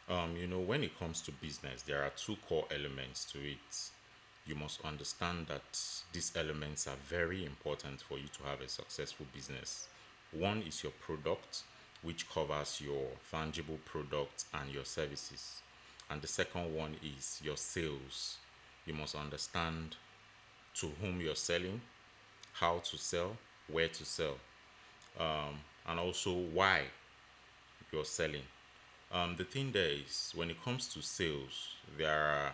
When it comes to business, there are two core elements to it. You must understand that these elements are very important for you to have a successful business. One is your product, which covers your tangible products and your services. And the second one is your sales. You must understand to whom you're selling, how to sell, where to sell, and also why you're selling. The thing there is, when it comes to sales, there are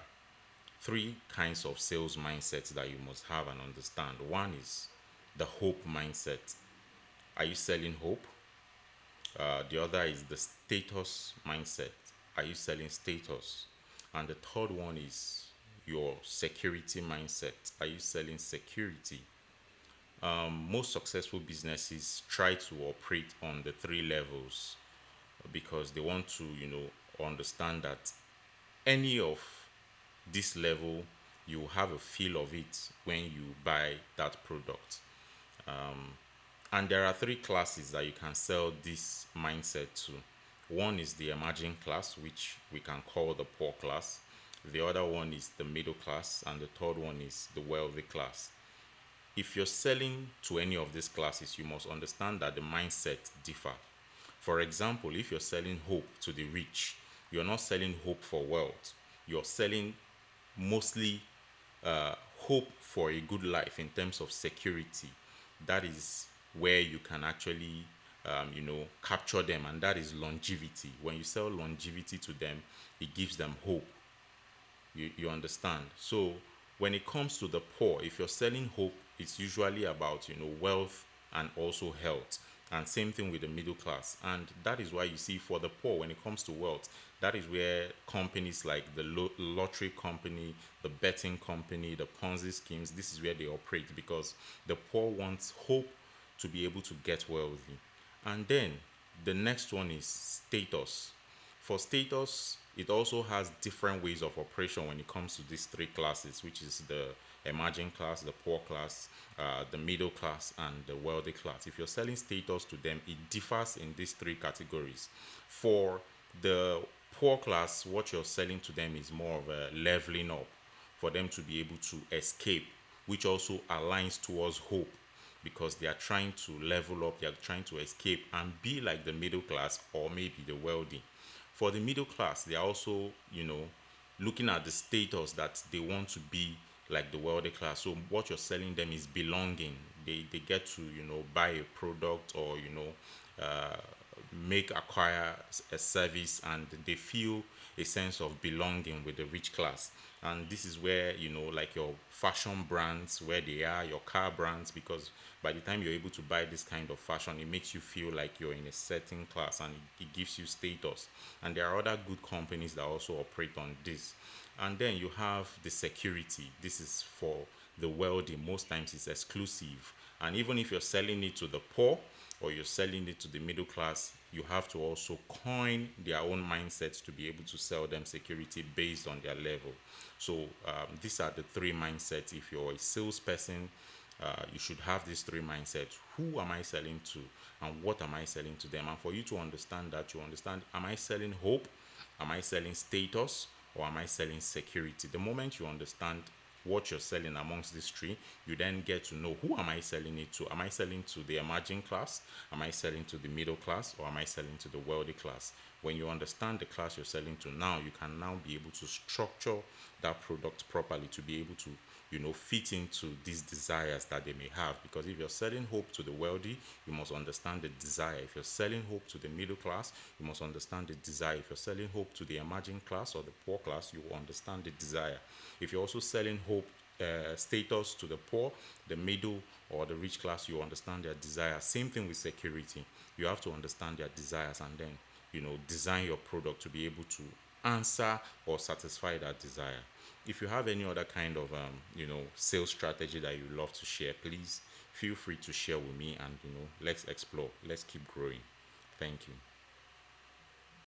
three kinds of sales mindsets that you must have and understand. One is the hope mindset. Are you selling hope? The other is the status mindset. Are you selling status? And the third one is your security mindset. Are you selling security? Most successful businesses try to operate on the three levels because they want to, understand that any of this level, you have a feel of it when you buy that product. And there are three classes that you can sell this mindset to. One is the emerging class, which we can call the poor class. The other one is the middle class, and the third one is the wealthy class. If you're selling to any of these classes, you must understand that the mindset differ. For example, if you're selling hope to the rich, you're not selling hope for wealth. You're selling mostly hope for a good life in terms of security. That is where you can actually, capture them, and that is longevity. When you sell longevity to them, it gives them hope. You understand? So when it comes to the poor, if you're selling hope, it's usually about wealth and also health. And same thing with the middle class. And that is why you see for the poor, when it comes to wealth, that is where companies like the lottery company, the betting company, the Ponzi schemes, this is where they operate because the poor wants hope to be able to get wealthy. And then the next one is status. For status, it also has different ways of operation when it comes to these three classes, which is the emerging class, the poor class, the middle class, and the wealthy class. If you're selling status to them, it differs in these three categories. For the poor class, what you're selling to them is more of a leveling up for them to be able to escape, which also aligns towards hope because they are trying to level up, they are trying to escape and be like the middle class or maybe the wealthy. For the middle class, they are also, looking at the status that they want to be like the wealthy class. So what you're selling them is belonging. They get to, buy a product or, uh, make acquire a service and they feel a sense of belonging with the rich class. And this is where like your fashion brands, where they are, your car brands, because by the time you're able to buy this kind of fashion, it makes you feel like you're in a certain class and it gives you status. And there are other good companies that also operate on this. And then you have the security. This is for the wealthy. Most times it's exclusive. And even if you're selling it to the poor or you're selling it to the middle class, you have to also coin their own mindsets to be able to sell them security based on their level. So these are the three mindsets. If you're a salesperson, you should have these three mindsets. Who am I selling to, and what am I selling to them? And for you to understand that, you understand: am I selling hope? Am I selling status? Or am I selling security? The moment you understand what you're selling amongst these three, you then get to know: who am I selling it to? Am I selling to the emerging class? Am I selling to the middle class? Or am I selling to the wealthy class? When you understand the class you're selling to now, you can now be able to structure that product properly to be able to fit into these desires that they may have. Because if you're selling hope to the wealthy, you must understand the desire. If you're selling hope to the middle class, you must understand the desire. If you're selling hope to the emerging class or the poor class, you will understand the desire. If you're also selling hope, status to the poor, the middle, or the rich class, you understand their desire. Same thing with security. You have to understand their desires and then design your product to be able to answer or satisfy that desire. If you have any other kind of sales strategy that you love to share, please feel free to share with me, and let's explore, let's keep growing. Thank you.